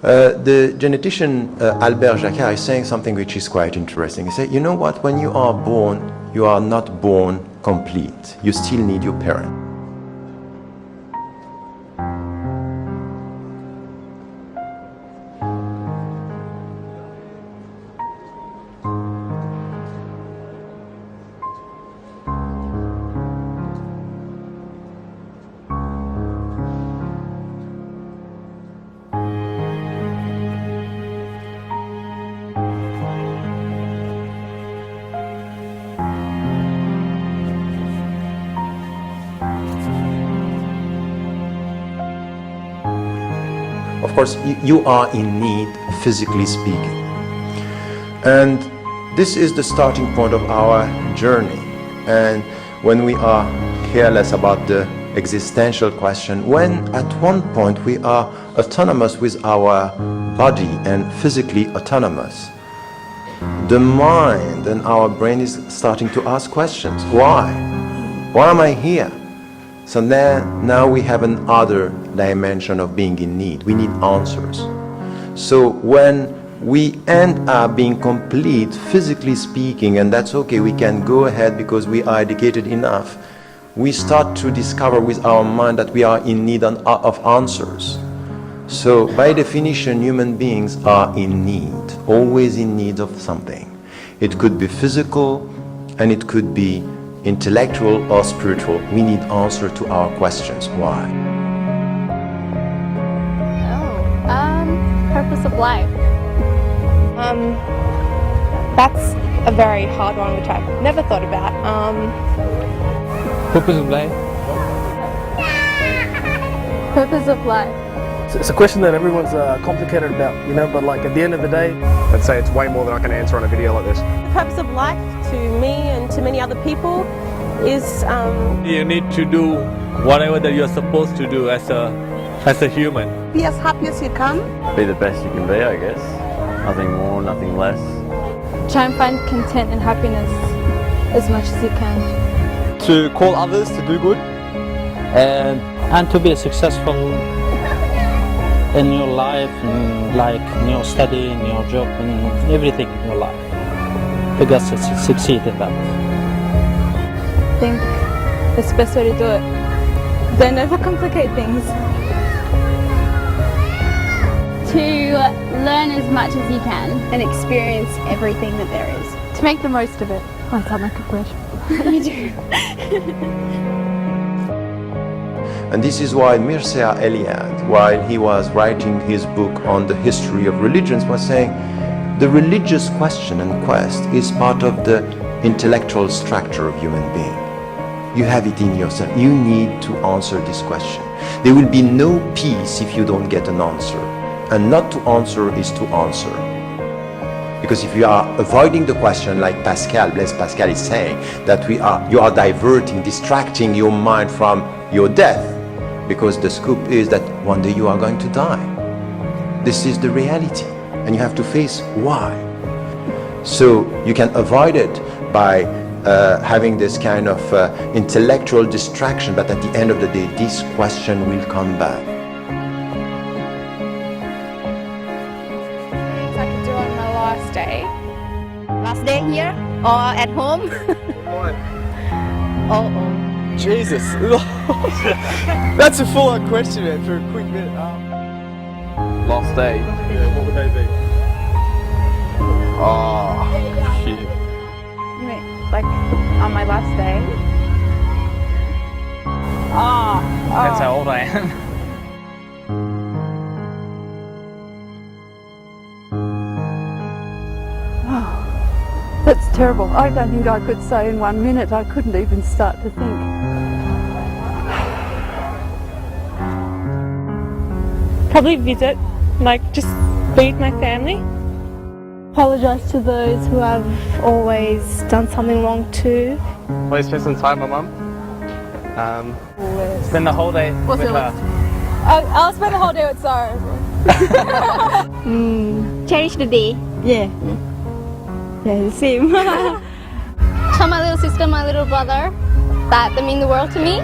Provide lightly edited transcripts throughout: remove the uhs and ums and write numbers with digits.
The genetician Albert Jacquard is saying something which is quite interesting. He said, you know what, when you are born, you are not born complete. You still need your parent. Of course, you are in need, physically speaking. And this is the starting point of our journey. And when we are careless about the existential question, when at one point we are autonomous with our body and physically autonomous, the mind and our brain is starting to ask questions. Why? Why am I here? So now we have another dimension of being in need. We need answers. So when we end up being complete, physically speaking, and that's okay, we can go ahead because we are educated enough, we start to discover with our mind that we are in need of answers. So by definition, human beings are in need, always in need of something. It could be physical and it could be intellectual or spiritual. We need answer to our questions. Why? Purpose of life. That's a very hard one which I've never thought about. Purpose of life. Purpose of life. It's a question that everyone's complicated about, you know, but like at the end of the day, I'd say it's way more than I can answer on a video like this. the purpose of life to me and to many other people is You need to do whatever that you're supposed to do as a human. be as happy as you can. Be the best you can be, I guess. Nothing more, nothing less. Try and find content and happiness as much as you can. To call others to do good and to be successful in your life, and like in your study, in your job, and everything in your life. You got to succeed in that. I think that's the best way to do it. Don't overcomplicate things. To learn as much as you can and experience everything that there is. To make the most of it. I sound like a question. You do. And this is why Mircea Eliade, while he was writing his book on the history of religions, was saying the religious question and quest is part of the intellectual structure of human being. You have it in yourself. You need to answer this question. There will be no peace if you don't get an answer. And not to answer is to answer. Because if you are avoiding the question, like Pascal, Blaise Pascal is saying, that you are diverting, distracting your mind from your death. Because the scoop is that one day you are going to die. This is the reality. And you have to face why. So you can avoid it by having this kind of intellectual distraction, but at the end of the day, this question will come back. I could do on my last day. Last day here or at home? Oh. Jesus. That's a full-on question, man, for a quick minute. Last day. Yeah, what would they be? Oh, shit. You mean, like on my last day? That's how old I am. That's terrible. I don't think I could say in 1 minute. I couldn't even start to think. Probably visit, like just be with my family. Apologise to those who have always done something wrong too. Please spend some time with my mum. Spend the whole day with her. I'll spend the whole day with Sarah. Cherish the day. Yeah. Yeah, the same. Tell my little sister, my little brother that they mean the world to me.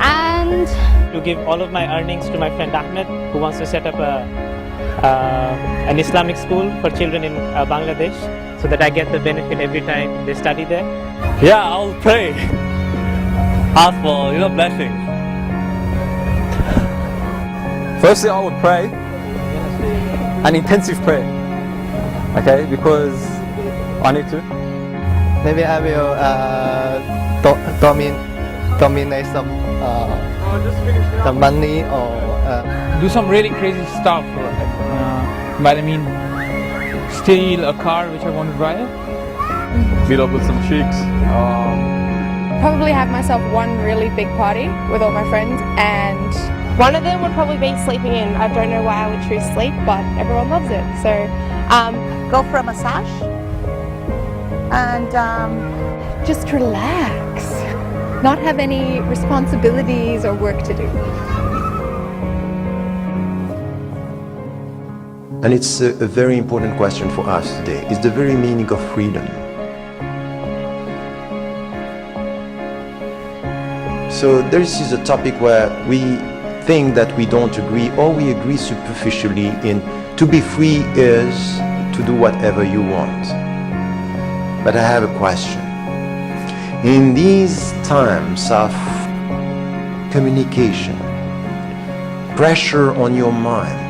And to give all of my earnings to my friend Ahmed, who wants to set up an Islamic school for children in Bangladesh, so that I get the benefit every time they study there. Yeah, I'll pray. Ask for, blessings. Firstly, I would pray an intensive prayer, okay, because I need to. Maybe I will dominate some money or do some really crazy stuff. But I mean, steal a car which I want to drive. Meet up with some chicks. Probably have myself one really big party with all my friends, and one of them would probably be sleeping in. I don't know why I would choose sleep, but everyone loves it. So Go for a massage and just relax. Not have any responsibilities or work to do. And it's a very important question for us today. It's the very meaning of freedom. So this is a topic where we think that we don't agree, or we agree superficially in to be free is to do whatever you want. But I have a question. In these times of communication, pressure on your mind,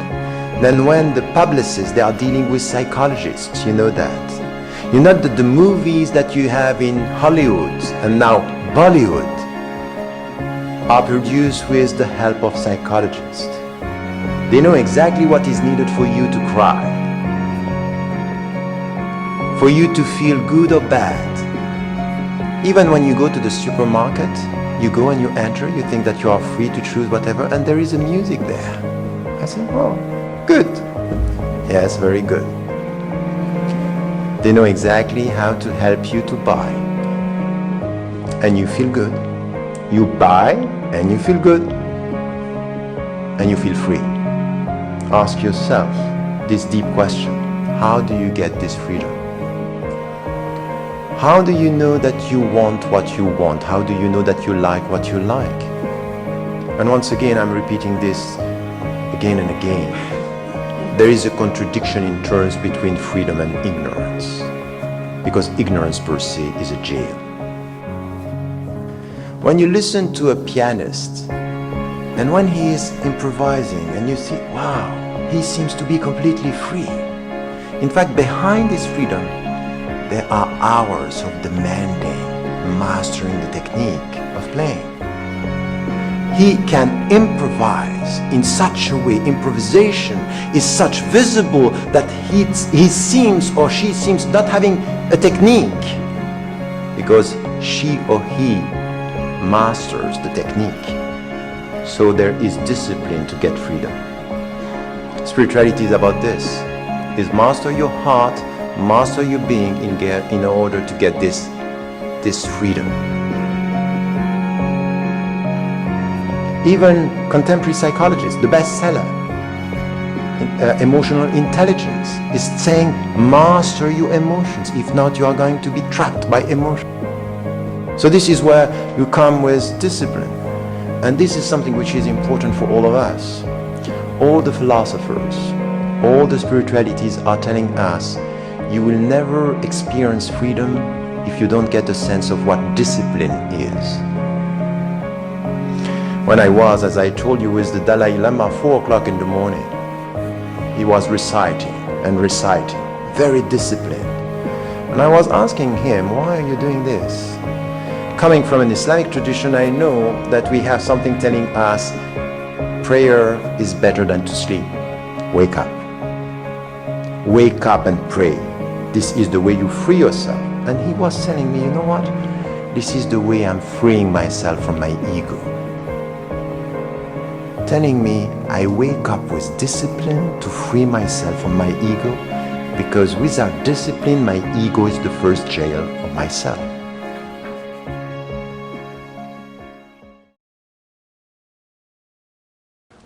then when the publicists, they are dealing with psychologists, you know that. You know that the movies that you have in Hollywood and now Bollywood are produced with the help of psychologists. They know exactly what is needed for you to cry, for you to feel good or bad. Even when you go to the supermarket, you go and you enter, you think that you are free to choose whatever, and there is a music there. I say, oh, good. Yes, very good. They know exactly how to help you to buy. And you feel good. You buy and you feel good. And you feel free. Ask yourself this deep question. How do you get this freedom? How do you know that you want what you want? How do you know that you like what you like? And once again, I'm repeating this again and again. There is a contradiction in terms between freedom and ignorance, because ignorance per se is a jail. When you listen to a pianist, and when he is improvising, and you see, wow, he seems to be completely free. In fact, behind this freedom, there are hours of demanding, mastering the technique of playing. He can improvise in such a way, improvisation is such visible that he seems or she seems not having a technique, because she or he masters the technique. So there is discipline to get freedom. Spirituality is about this, is master your heart, master your being in order to get this freedom. Even contemporary psychologists, the bestseller, Emotional Intelligence, is saying master your emotions. If not, you are going to be trapped by emotion. So this is where you come with discipline. And this is something which is important for all of us. All the philosophers, all the spiritualities are telling us you will never experience freedom if you don't get a sense of what discipline is. When I was, as I told you, with the Dalai Lama, 4 o'clock in the morning, he was reciting and reciting, very disciplined. And I was asking him, why are you doing this? Coming from an Islamic tradition, I know that we have something telling us prayer is better than to sleep. Wake up. Wake up and pray. This is the way you free yourself. And he was telling me, you know what? This is the way I'm freeing myself from my ego. Telling me I wake up with discipline to free myself from my ego, because without discipline, my ego is the first jail of myself.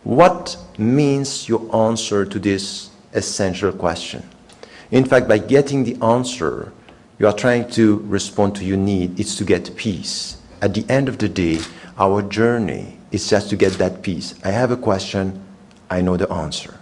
What means your answer to this essential question? In fact, by getting the answer, you are trying to respond to your need. It's to get peace. At the end of the day, our journey It's just to get that peace. I have a question, I know the answer.